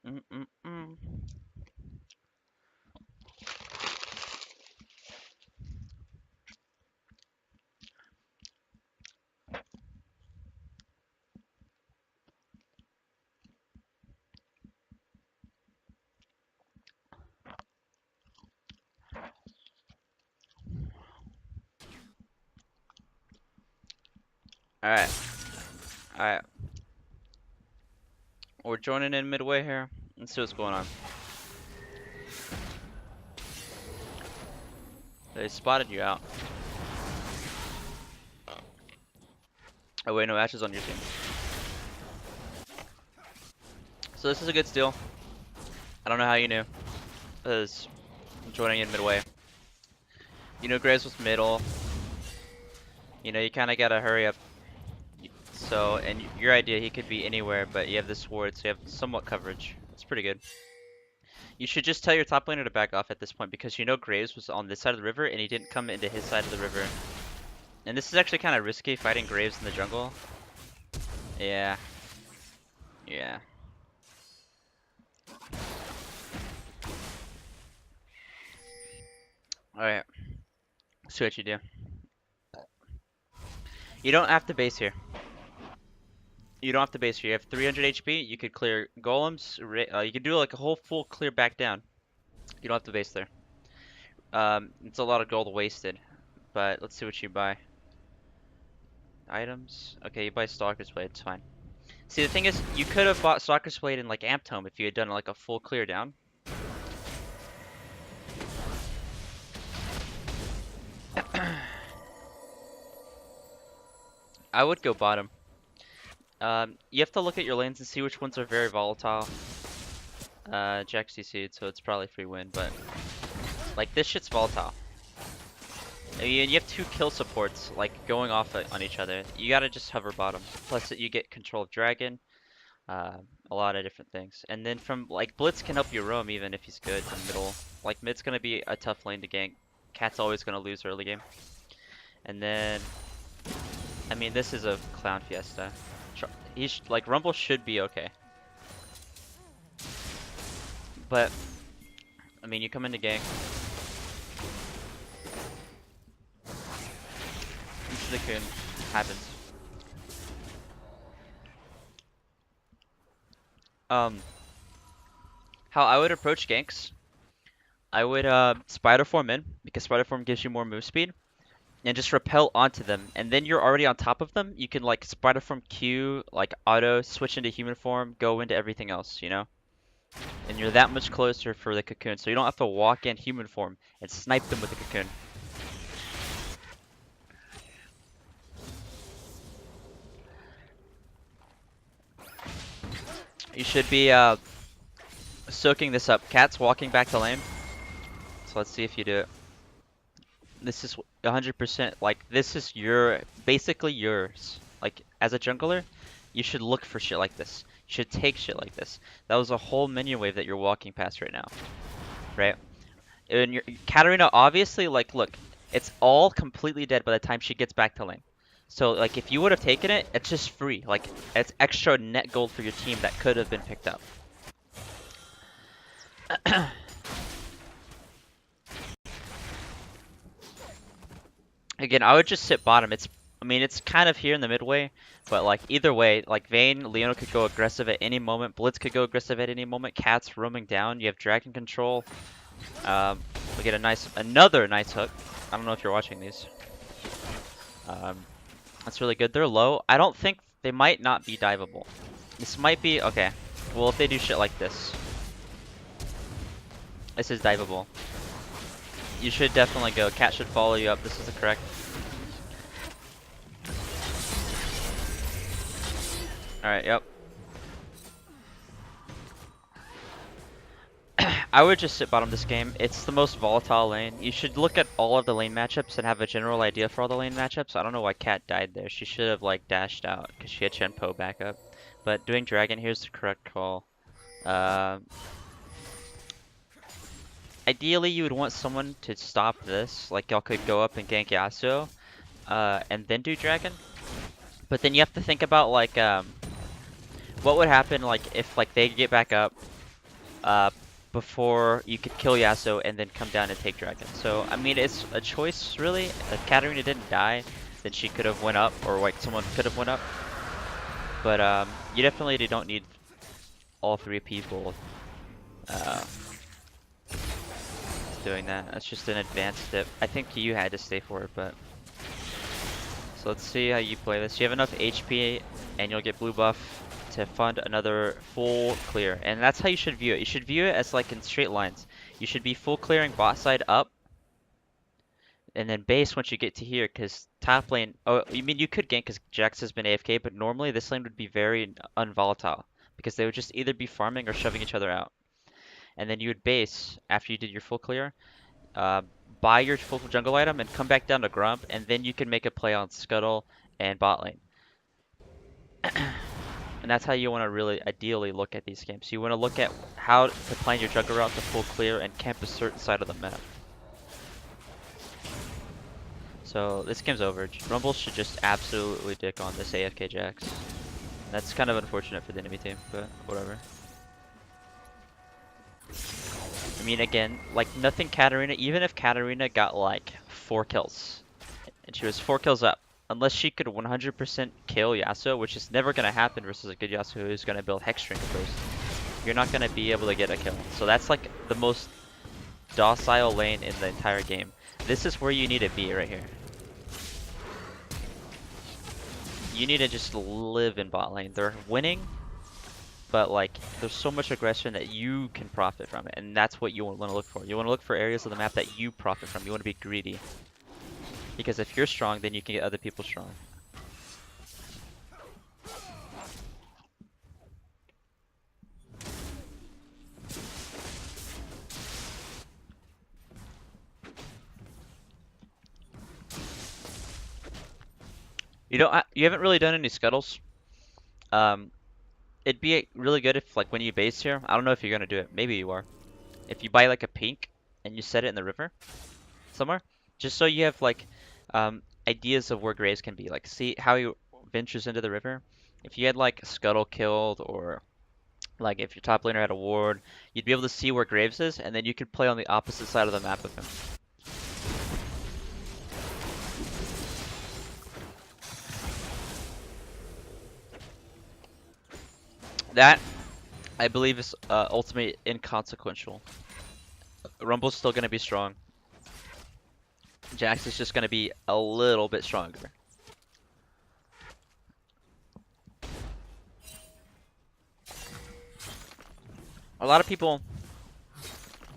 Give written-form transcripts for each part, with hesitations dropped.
Mm-mm-mm. Alright, alright. We're joining in midway here. Let's see what's going on. They spotted you out. Oh wait, no, Ash is on your team. So this is a good steal. I don't know how you knew. Because I'm joining in midway. You know Graves was middle. You know, you kind of gotta hurry up. So, and your idea, he could be anywhere, but you have this ward, so you have somewhat coverage. It's pretty good. You should just tell your top laner to back off at this point because you know Graves was on this side of the river and he didn't come into his side of the river. And this is actually kind of risky fighting Graves in the jungle. Yeah. Yeah. Alright. See what you do. You don't have to base here. You don't have to base here. You have 300 HP. You could clear golems. You could do like a whole full clear back down. You don't have to base there. It's a lot of gold wasted. But let's see what you buy. Items. Okay, you buy Stalker's Blade. It's fine. See, the thing is, you could have bought Stalker's Blade in like Amp Tome if you had done like a full clear down. I would go bottom. You have to look at your lanes and see which ones are very volatile. Jack CC'd, so it's probably free win, but like this shit's volatile. And you have two kill supports like going off on each other. You gotta just hover bottom. Plus you get control of dragon, a lot of different things. And then from like Blitz can help you roam even if he's good in middle. Like mid's gonna be a tough lane to gank. Cat's always gonna lose early game. And then, I mean, this is a clown fiesta. He's like Rumble should be okay. But I mean, you come into gank. Usually can happens. How I would approach ganks, I would spider form in because spider form gives you more move speed, and just repel onto them. And then you're already on top of them. You can like spider form Q, like auto switch into human form, go into everything else, you know. And you're that much closer for the cocoon, so you don't have to walk in human form and snipe them with the cocoon. You should be soaking this up. Cat's walking back to lane. So let's see if you do it. This is 100% like this is basically yours. Like as a jungler, you should look for shit like this. You should take shit like this. That was a whole minion wave that you're walking past right now, right? And your Katarina obviously like look, it's all completely dead by the time she gets back to lane. So like if you would have taken it, it's just free. Like it's extra net gold for your team that could have been picked up. Again, I would just sit bottom. I mean, it's kind of here in the midway, but like either way, like Vayne, Leona could go aggressive at any moment. Blitz could go aggressive at any moment. Cat's roaming down. You have dragon control. We get another nice hook. I don't know if you're watching these. That's really good. They're low. I don't think they might not be diveable. This might be okay. Well, if they do shit like this, this is diveable. You should definitely go. Cat should follow you up. This is the correct. Alright, yep. I would just sit bottom this game. It's the most volatile lane. You should look at all of the lane matchups and have a general idea for all the lane matchups. I don't know why Cat died there. She should have like dashed out because she had Shenpo back up. But doing dragon, here's the correct call. Ideally, you would want someone to stop this. Like y'all could go up and gank Yasuo, and then do dragon. But then you have to think about like what would happen like if like they get back up uh, before you could kill Yasuo and then come down and take dragon. So I mean, it's a choice really. If Katarina didn't die, then she could have went up, or like someone could have went up. But you definitely don't need all three people uh, doing that. That's just an advanced tip. I think you had to stay for it, but so let's see how you play this. You have enough HP, and you'll get blue buff to fund another full clear, and that's how you should view it. You should view it as like in straight lines. You should be full clearing bot side up, and then base once you get to here, because top lane. Oh, you mean you could gank because Jax has been AFK, but normally this lane would be very unvolatile because they would just either be farming or shoving each other out. And then you would base after you did your full clear, uh, buy your full jungle item and come back down to Grump, and then you can make a play on Scuttle and bot lane. And that's how you want to really ideally look at these games. You want to look at how to plan your jungle route to full clear and camp a certain side of the map. So this game's over. Rumble should just absolutely dick on this AFK Jax. That's kind of unfortunate for the enemy team, but whatever. I mean, again, like nothing Katarina, even if Katarina got like 4 kills, and she was 4 kills up, unless she could 100% kill Yasuo, which is never going to happen versus a good Yasuo who's going to build Hex String first, you're not going to be able to get a kill. So that's like the most docile lane in the entire game. This is where you need to be right here. You need to just live in bot lane. They're winning, but like there's so much aggression that you can profit from it, and that's what you want to look for. You want to look for areas of the map that you profit from. You want to be greedy, because if you're strong, then you can get other people strong. You haven't really done any scuttles. It'd be really good if like when you base here, I don't know if you're gonna do it. Maybe you are. If you buy like a pink and you set it in the river somewhere, just so you have like ideas of where graves can be. Like see how he ventures into the river. If you had like Scuttle killed, or like if your top laner had a ward, you'd be able to see where Graves is, and then you could play on the opposite side of the map of him. That, I believe, is ultimately inconsequential. Rumble's still going to be strong. Jax is just going to be a little bit stronger. A lot of people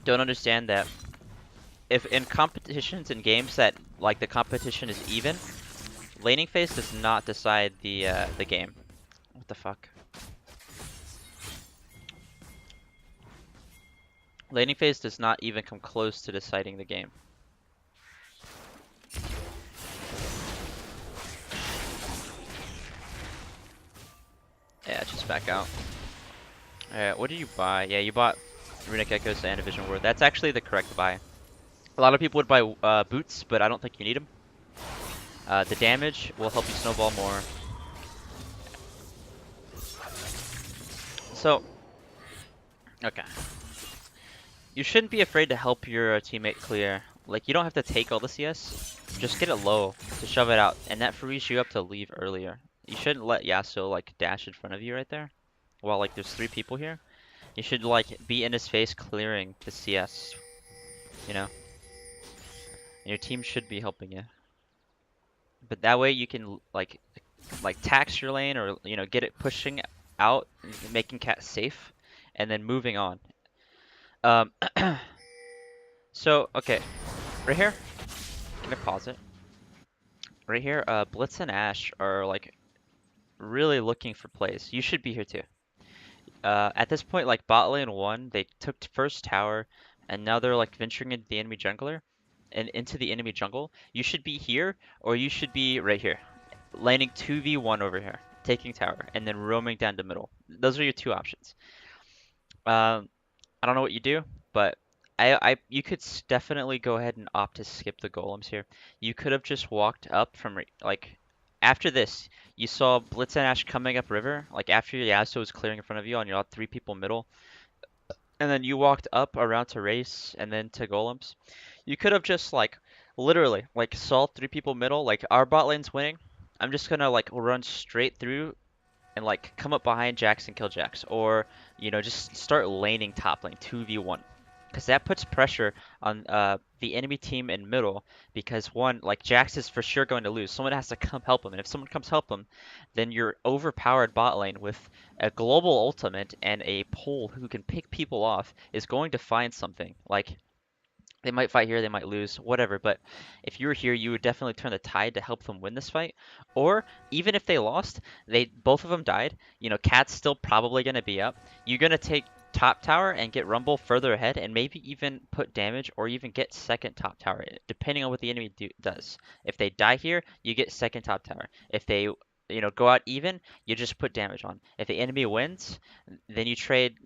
don't understand that if in competitions and games that like the competition is even, laning phase does not decide the game. What the fuck? Laning phase does not even come close to deciding the game. Yeah, just back out. Alright, what did you buy? Yeah, you bought Runic Echoes and a Vision Ward. That's actually the correct buy. A lot of people would buy boots, but I don't think you need them. The damage will help you snowball more. So, okay. You shouldn't be afraid to help your teammate clear. Like, you don't have to take all the CS. Just get it low to shove it out, and that frees you up to leave earlier. You shouldn't let Yasuo, like, dash in front of you right there. While, like, there's 3 people here. You should, like, be in his face clearing the CS. You know? And your team should be helping you. But that way you can, like tax your lane, or, you know, get it pushing out, making cat safe, and then moving on. So, okay, right here, can I pause it? Right here, Blitz and Ashe are like really looking for plays. You should be here too. At this point, like bot lane 1, they took first tower, and now they're like venturing into the enemy jungler, and into the enemy jungle. You should be here, or you should be right here, laning 2v1 over here, taking tower, and then roaming down the middle. Those are your 2 options. I don't know what you do, but you could definitely go ahead and opt to skip the golems here. You could have just walked up from like after this. You saw Blitz and Ashe coming up river. Like after Yasuo was clearing in front of you, and you had 3 people middle. and then you walked up around to race and then to golems, you could have just like literally like saw three people middle, like our bot lane's winning. I'm just gonna like run straight through and like come up behind Jax and kill Jax, or just start laning top lane 2v1, because that puts pressure on the enemy team in middle. Because one, like Jax is for sure going to lose. Someone has to come help him, and if someone comes help him, then your overpowered bot lane with a global ultimate and a pole who can pick people off is going to find something. Like they might fight here, they might lose, whatever. But if you were here, you would definitely turn the tide to help them win this fight. Or even if they lost, they both of them died. Cat's still probably gonna be up. You're gonna take top tower and get Rumble further ahead, and maybe even put damage, or even get second top tower, depending on what the enemy does. If they die here, you get second top tower. If they go out even, you just put damage on. If the enemy wins, then you trade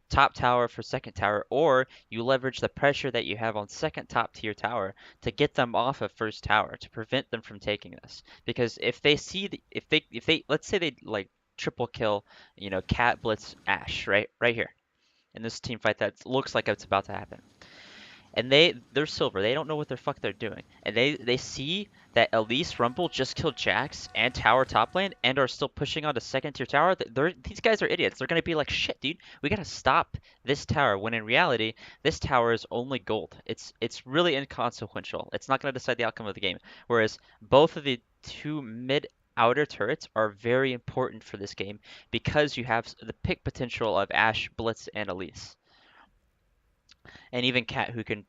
top tower for second tower, or you leverage the pressure that you have on second top tier tower to get them off of first tower to prevent them from taking this. Because if they see if they let's say they like triple kill, Cat Blitz Ashe right here in this team fight that looks like it's about to happen, and they're silver. They don't know what the fuck they're doing, and they see that Elise Rumble just killed Jax and tower top lane and are still pushing on to second tier tower. These guys are idiots. They're gonna be like, shit, dude, we gotta stop this tower. When in reality, this tower is only gold. It's really inconsequential. It's not gonna decide the outcome of the game. Whereas both of the two mid outer turrets are very important for this game, because you have the pick potential of Ashe, Blitz, and Elise, and even Cat, who can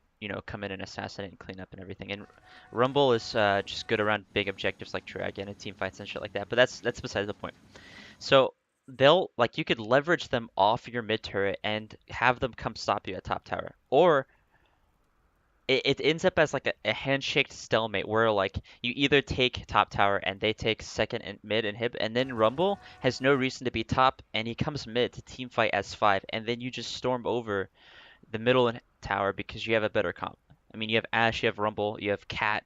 come in and assassinate and clean up and everything. And Rumble is just good around big objectives like Dragon and team fights and shit like that. But that's besides the point. So they'll like, you could leverage them off your mid turret and have them come stop you at top tower, or it ends up as like a handshake stalemate where like you either take top tower and they take second and mid and hip, and then Rumble has no reason to be top and he comes mid to team fight S5, and then you just storm over the middle and tower because you have a better comp. I mean, you have Ashe, you have Rumble, you have Cat.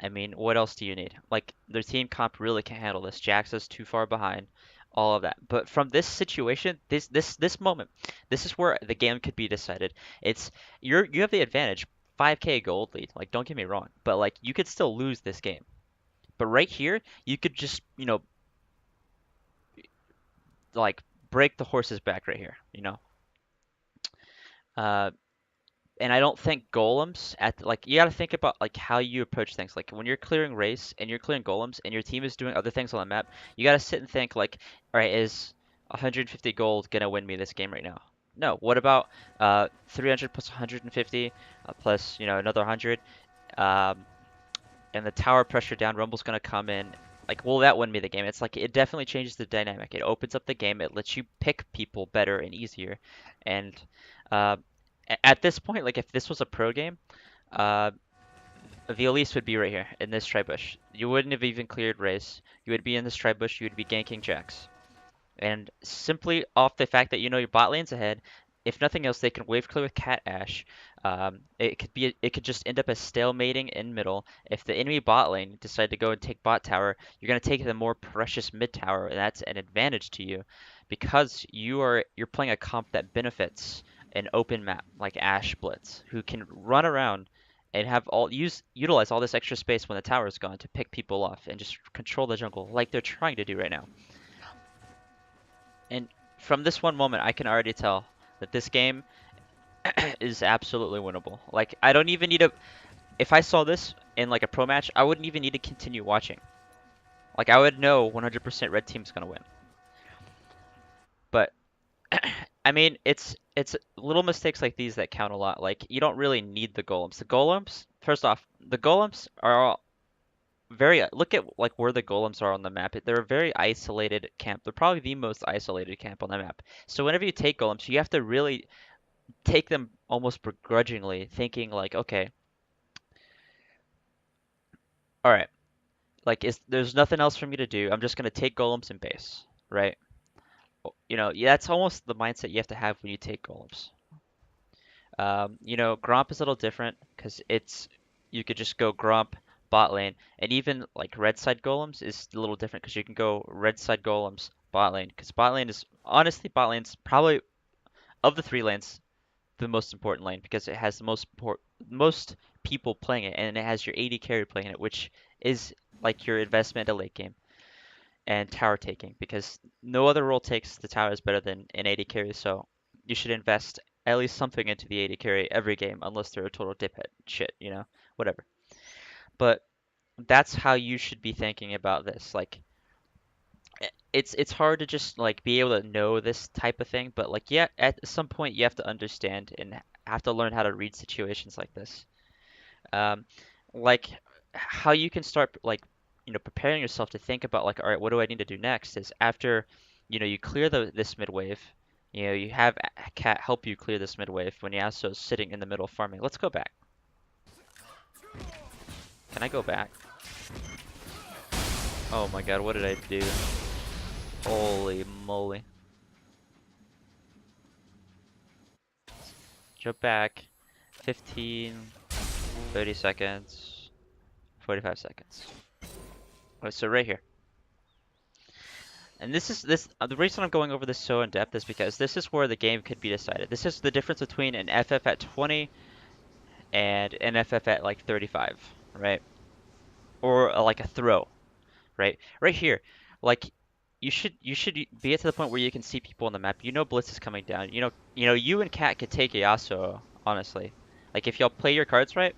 I mean, what else do you need? Like, their team comp really can't handle this. Jax is too far behind, all of that. But from this situation, this moment, this is where the game could be decided. It's you have the advantage, 5K gold lead. Like, don't get me wrong, but like you could still lose this game. But right here, you could just like break the horse's back right here. Uh, and I don't think golems like, you got to think about like how you approach things. Like when you're clearing race and you're clearing golems and your team is doing other things on the map, you got to sit and think like, all right, is 150 gold gonna win me this game right now? No. What about 300 plus 150 plus another 100, um, and the tower pressure down? Rumble's gonna come in. Like, will that win me the game? It's like, it definitely changes the dynamic. It opens up the game. It lets you pick people better and easier, and uh, at this point, like if this was a pro game, uh, the Elise would be right here in this tribush. You wouldn't have even cleared race. You would be in this tribush. You would be ganking Jax. And simply off the fact that your bot lane's ahead, if nothing else, they can wave clear with Cat Ashe. It could just end up as stalemating in middle. If the enemy bot lane decide to go and take bot tower, you're gonna take the more precious mid tower, and that's an advantage to you, because you're playing a comp that benefits an open map like Ashe Blitz, who can run around and have utilize all this extra space when the tower is gone to pick people off and just control the jungle like they're trying to do right now. And from this one moment, I can already tell that this game is absolutely winnable. Like, I don't even need to. If I saw this in like a pro match, I wouldn't even need to continue watching. Like, I would know 100% red team's gonna win. But I mean, it's little mistakes like these that count a lot. Like, you don't really need the golems. The golems, first off, the golems are all very. Look at like where the golems are on the map. They're a very isolated camp. They're probably the most isolated camp on the map. So whenever you take golems, you have to really take them almost begrudgingly, thinking like, okay, all right, like, is there's nothing else for me to do. I'm just gonna take golems and base, right? Yeah, that's almost the mindset you have to have when you take golems. Gromp is a little different because you could just go Gromp bot lane, and even like red side golems is a little different because you can go red side golems bot lane, because bot lane is honestly bot lane's probably of the three lanes, the most important lane because it has the most people playing it, and it has your AD carry playing it, which is like your investment at late game and tower taking because no other role takes the towers better than an AD carry. So you should invest at least something into the AD carry every game, unless they're a total diphead. Shit, whatever. But that's how you should be thinking about this. Like it's hard to just like be able to know this type of thing, but like yeah, at some point you have to understand and have to learn how to read situations like this. Um, like how you can start like preparing yourself to think about like all right, what do I need to do next? Is after you clear this mid wave, you have Cat help you clear this mid wave when Yasuo's sitting in the middle farming. Let's go back. Can I go back? Oh my god, what did I do? Holy moly. Jump back. 15, 30 seconds, 45 seconds. Oh, so right here. And the reason I'm going over this so in depth is because this is where the game could be decided. This is the difference between an FF at 20 and an FF at like 35, right? Or like a throw, right? Right here, like you should be at to the point where you can see people on the map. You know Blitz is coming down. You and Cat could take Yasuo, honestly. Like if y'all play your cards right,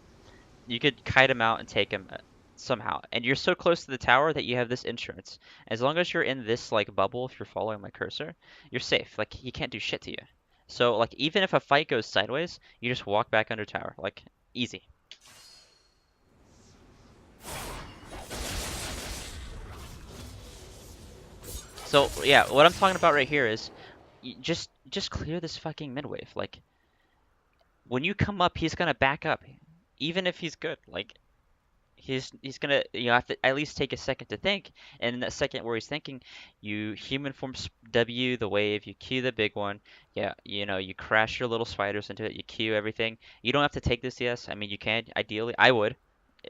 you could kite him out and take him somehow. And you're so close to the tower that you have this insurance. As long as you're in this like bubble, if you're following my cursor, you're safe. Like he can't do shit to you. So like even if a fight goes sideways, you just walk back under tower. Like easy. So yeah, what I'm talking about right here is just clear this fucking mid wave. Like when you come up, he's gonna back up, even if he's good. Like he's gonna have to at least take a second to think, and in that second where he's thinking, you human form W the wave, you Q the big one, yeah, you crash your little spiders into it, you Q everything. You don't have to take this, yes, I mean you can ideally, I would,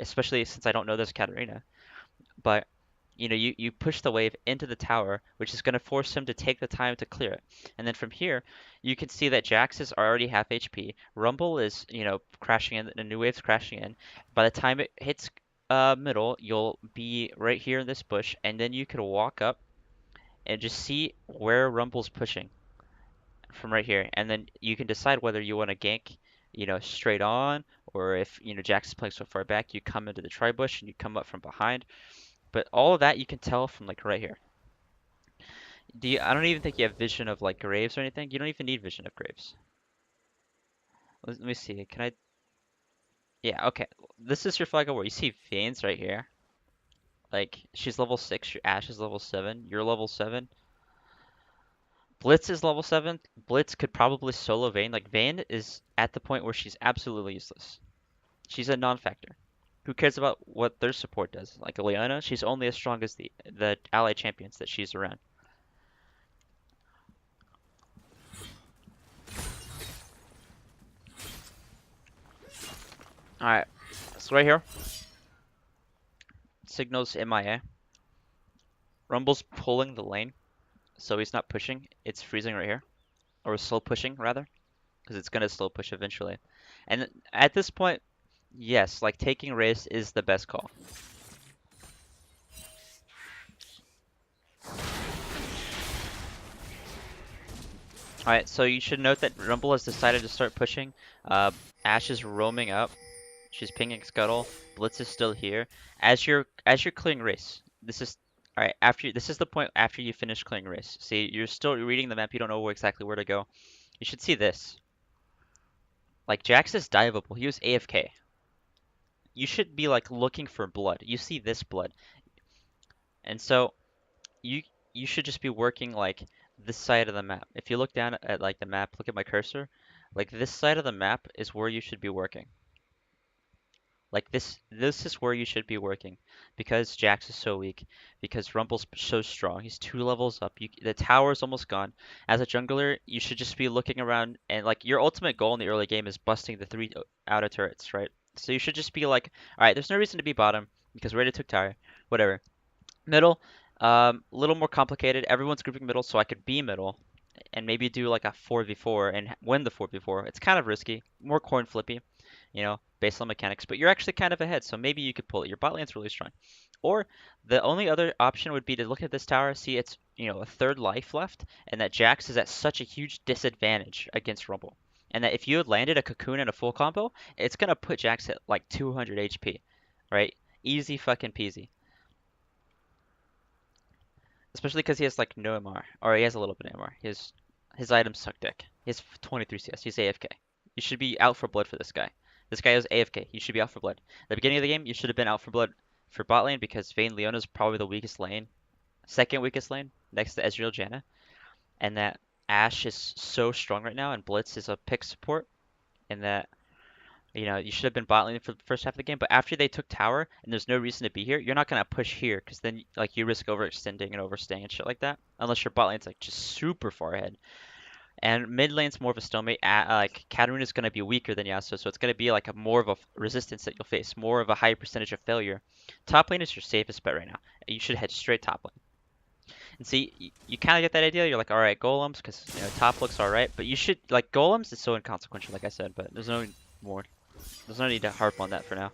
especially since I don't know this Katarina, but you push the wave into the tower, which is going to force him to take the time to clear it. And then from here, you can see that Jax is already half HP. Rumble is, crashing in, the new wave's crashing in. By the time it hits middle, you'll be right here in this bush, and then you could walk up and just see where Rumble's pushing from right here. And then you can decide whether you want to gank, straight on, or if, Jax is playing so far back, you come into the tri bush and you come up from behind. But all of that you can tell from like right here. I don't even think you have vision of like graves or anything. You don't even need vision of graves. Let me see. Can I? Yeah, okay. This is your flag where you see Vayne's right here. Like she's level 6, your Ashe is level 7, you're level 7. Blitz is level 7. Blitz could probably solo Vayne. Like Vayne is at the point where she's absolutely useless. She's a non-factor. Who cares about what their support does? Like Leona, she's only as strong as the ally champions that she's around. Alright, so right here, Signal's MIA. Rumble's pulling the lane, so he's not pushing. It's freezing right here, or slow pushing rather, because it's gonna slow push eventually. And at this point, yes, like taking race is the best call. Alright, so you should note that Rumble has decided to start pushing. Ashe is roaming up. She's pinging Scuttle. Blitz is still here. As you're clearing race, this is all right. This is the point after you finish clearing race. See, you're still reading the map. You don't know exactly where to go. You should see this. Like Jax is diveable. He was AFK. You should be like looking for blood. You see this blood, and so you you should just be working like this side of the map. If you look down at like the map, look at my cursor. Like this side of the map is where you should be working. Like this is where you should be working because Jax is so weak, because Rumble's so strong. He's 2 levels up. The tower is almost gone. As a jungler, you should just be looking around and like your ultimate goal in the early game is busting the 3 outer turrets, right? So you should just be like, all right, there's no reason to be bottom because we already took tower, whatever. Middle, little more complicated. Everyone's grouping middle, so I could be middle and maybe do like a 4v4 and win the 4v4. It's kind of risky, more coin flippy, based on mechanics, but you're actually kind of ahead, so maybe you could pull it. Your bot lane's really strong. Or the only other option would be to look at this tower, see it's, a third life left, and that Jax is at such a huge disadvantage against Rumble. And that if you had landed a cocoon and a full combo, it's gonna put Jax at like 200 HP, right? Easy fucking peasy. Especially because he has like no MR, or he has a little bit of MR. His items suck dick. He has 23 CS. He's AFK. You should be out for blood for this guy. This guy is AFK. You should be out for blood. At the beginning of the game, you should have been out for blood for bot lane because Vayne Leona is probably the weakest lane, second weakest lane next to Ezreal Janna, and that Ashe is so strong right now, and Blitz is a pick support, and that you should have been bot lane for the first half of the game, but after they took tower and there's no reason to be here, you're not gonna push here because then like you risk overextending and overstaying and shit like that. Unless your bot lane's like just super far ahead. And mid lane's more of a stalemate. Like Katarina is gonna be weaker than Yasuo, so it's gonna be like a more of a resistance that you'll face, more of a high percentage of failure. Top lane is your safest bet right now. You should head straight top lane. And see, you kind of get that idea. You're like, all right, golems, because top looks all right, but you should like golems is so inconsequential, like I said, but there's no more. There's no need to harp on that for now.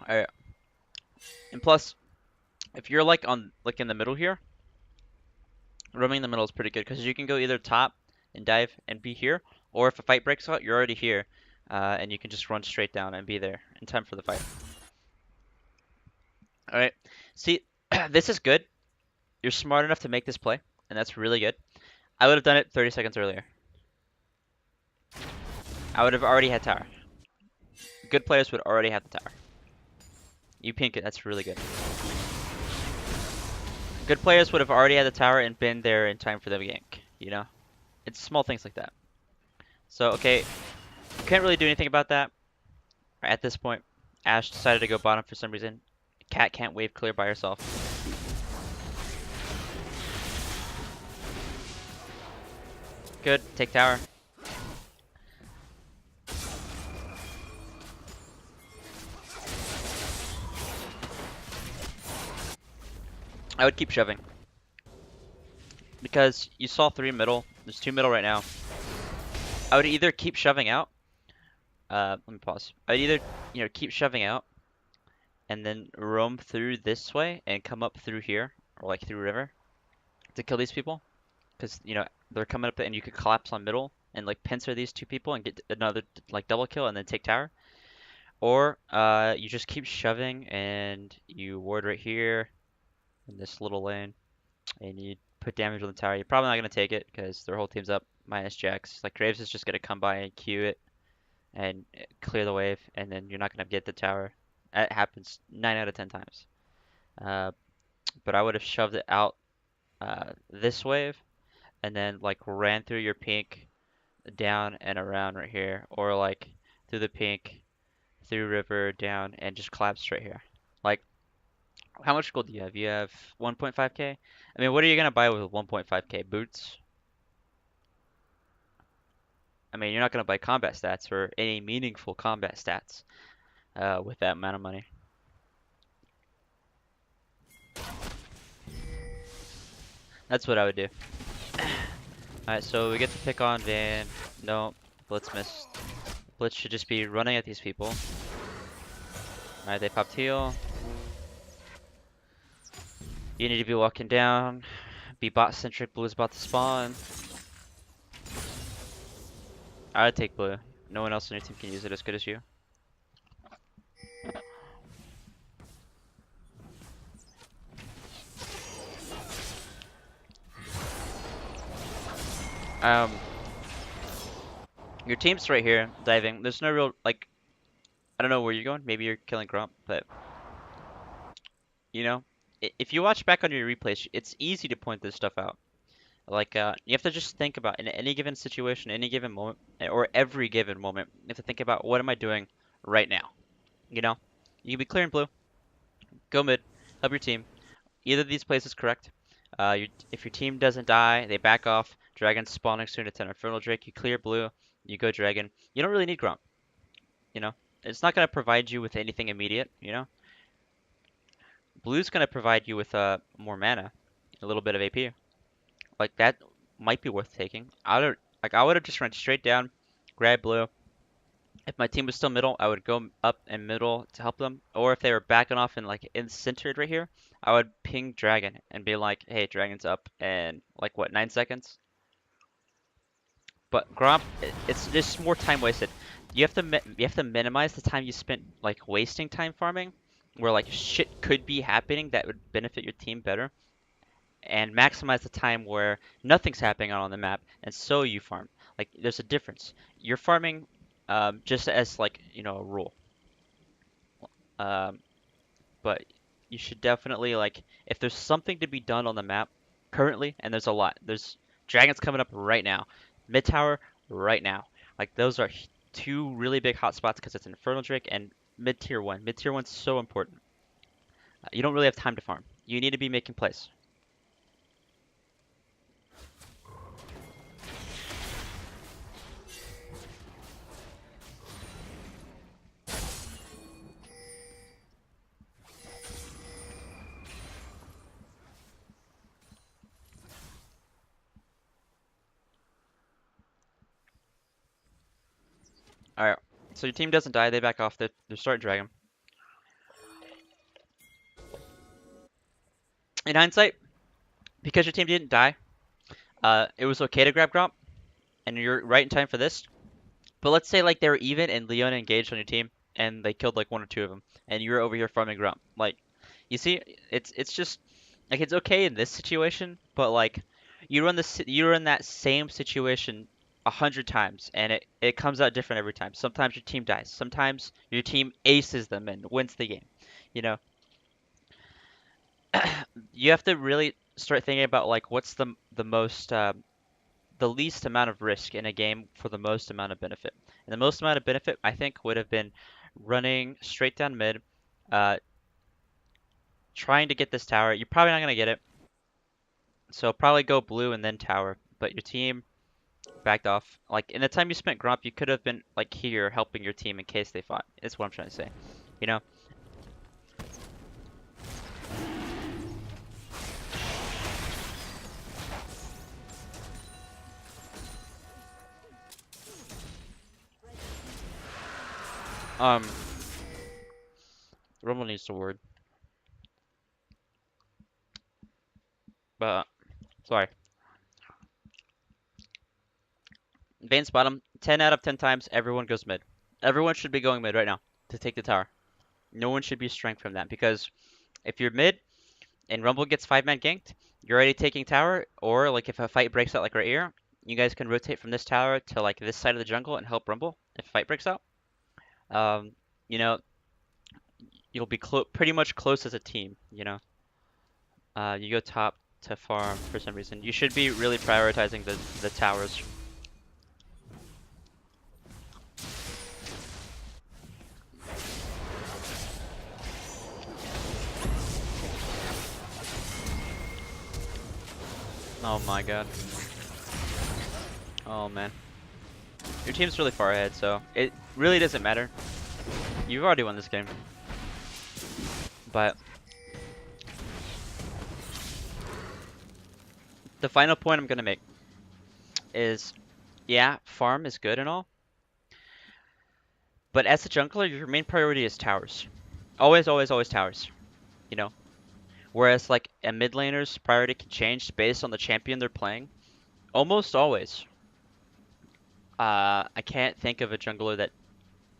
Alright. And plus, if you're like in the middle here, roaming in the middle is pretty good because you can go either top and dive and be here, or if a fight breaks out, you're already here, and you can just run straight down and be there in time for the fight. Alright. See, this is good. You're smart enough to make this play, and that's really good. I would have done it 30 seconds earlier. I would have already had tower. Good players would already have the tower. You pink it, that's really good. Good players would have already had the tower and been there in time for the gank, It's small things like that. So, okay, you can't really do anything about that at this point. Ashe decided to go bottom for some reason. Cat can't wave clear by herself. Good, take tower. I would keep shoving. Because you saw 3 middle. There's 2 middle right now. I would either keep shoving out. Let me pause. I'd either, keep shoving out and then roam through this way and come up through here or like through river to kill these people. Because, they're coming up and you could collapse on middle and like pincer these 2 people and get another like double kill and then take tower. Or you just keep shoving and you ward right here in this little lane and you put damage on the tower. You're probably not going to take it because their whole team's up minus Jax. Like Graves is just going to come by and Q it and clear the wave, and then you're not going to get the tower. That happens 9 out of 10 times. But I would have shoved it out this wave and then like ran through your pink down and around right here, or like through the pink, through river, down, and just collapsed right here. Like, how much gold do you have? You have 1.5k? I mean, what are you gonna buy with 1.5k? Boots? I mean, you're not gonna buy combat stats or any meaningful combat stats with that amount of money. That's what I would do. Alright, so we get to pick on Van. No, Blitz missed. Blitz should just be running at these people. Alright, they popped heal. You need to be walking down. Be bot centric. Blue's about to spawn. I'd take blue. No one else on your team can use it as good as you. Your team's right here, diving. There's no real, like, I don't know where you're going. Maybe you're killing Grump, but, if you watch back on your replays, it's easy to point this stuff out. Like, you have to just think about, in any given situation, any given moment, or every given moment, you have to think about, what am I doing right now? You can be clear and blue, go mid, help your team. Either of these plays is correct. If your team doesn't die, they back off. Dragon's spawning soon. It's an Infernal Drake. You clear blue. You go Dragon. You don't really need Grump. You know, it's not gonna provide you with anything immediate. You know, blue's gonna provide you with more mana, a little bit of AP. Like that might be worth taking. I would have just went straight down, grab blue. If my team was still middle, I would go up and middle to help them. Or if they were backing off and like in centered right here, I would ping Dragon and be like, "Hey, Dragon's up," and like what, 9 seconds? But Gromp, it's just more time wasted. You have to minimize the time you spent like wasting time farming, where like shit could be happening that would benefit your team better, and maximize the time where nothing's happening on the map, and so you farm. Like there's a difference. You're farming just as like a rule, um, but you should definitely like if there's something to be done on the map currently, and there's a lot. There's dragons coming up right now, mid tower right now. Like those are two really big hotspots because it's Infernal Drake and mid tier one. Mid tier one's so important. You don't really have time to farm. You need to be making plays. All right. So your team doesn't die. They back off. They're starting dragon. In hindsight, because your team didn't die, it was okay to grab Gromp, and you're right in time for this. But let's say like they were even and Leona engaged on your team and they killed like one or two of them and you're over here farming Grump. Like, you see, it's just like it's okay in this situation, but like you run that same situation 100 times and it comes out different every time. Sometimes your team dies. Sometimes your team aces them and wins the game. You know, you have to really start thinking about like what's the least amount of risk in a game for the most amount of benefit. And the most amount of benefit, I think, would have been running straight down mid, uh, trying to get this tower. You're probably not going to get it, so probably go blue and then tower. But your team backed off. Like, in the time you spent Grump, you could have been, like, here helping your team in case they fought. Is what I'm trying to say. You know? Um, Rumble needs to word. But, sorry. Vayne's bottom, 10 out of 10 times, everyone goes mid. Everyone should be going mid right now to take the tower. No one should be straying from that because if you're mid and Rumble gets 5-man ganked, you're already taking tower, or like if a fight breaks out like right here, you guys can rotate from this tower to like this side of the jungle and help Rumble if a fight breaks out. Um, you know, you'll be pretty much close as a team, you know. You go top to farm for some reason. You should be really prioritizing the towers. Oh my god. Oh man. Your team's really far ahead, so it really doesn't matter. You've already won this game. But the final point I'm gonna make is, yeah, farm is good and all, but as a jungler, your main priority is towers. Always, always, always towers. You know, whereas like a mid laner's priority can change based on the champion they're playing. Almost always. I can't think of a jungler that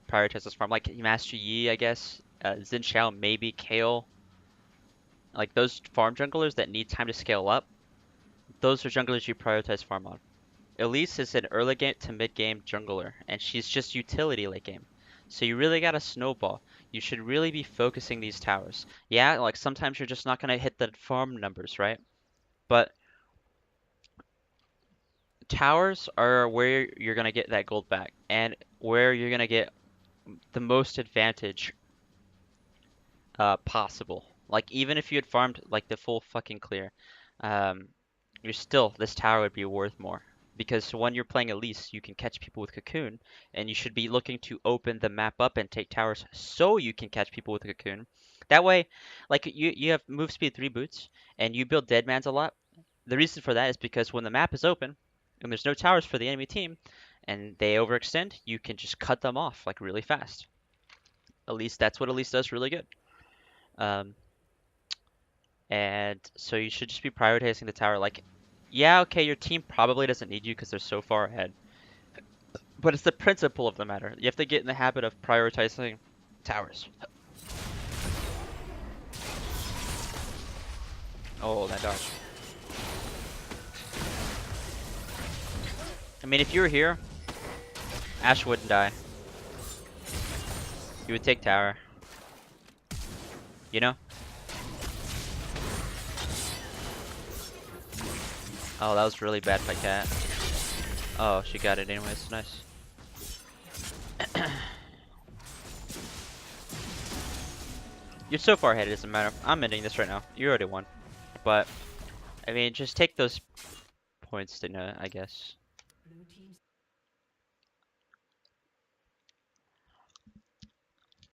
prioritizes farm. Like Master Yi, I guess. Xin Xiao, maybe Kale. Like those farm junglers that need time to scale up. Those are junglers you prioritize farm on. Elise is an early game to mid game jungler, and she's just utility late game. So you really gotta snowball. You should really be focusing these towers. Yeah, like sometimes you're just not gonna hit the farm numbers, right? But towers are where you're gonna get that gold back, and where you're gonna get the most advantage possible. Like even if you had farmed like the full fucking clear, um, this tower would be worth more. Because when you're playing Elise, you can catch people with Cocoon, and you should be looking to open the map up and take towers so you can catch people with Cocoon. That way, like you have move speed 3 boots, and you build deadmans a lot. The reason for that is because when the map is open, and there's no towers for the enemy team, and they overextend, you can just cut them off like really fast. At least that's what Elise does really good. Um, and so you should just be prioritizing the tower. Like, yeah, okay, your team probably doesn't need you because they're so far ahead. But it's the principle of the matter. You have to get in the habit of prioritizing towers. Oh, that dodge. I mean, if you were here, Ash wouldn't die. You would take tower. You know? Oh, that was really bad by Cat. Oh, she got it anyways. Nice. You're so far ahead, it doesn't matter. I'm ending this right now. You already won. But, I mean, just take those points to know, I guess.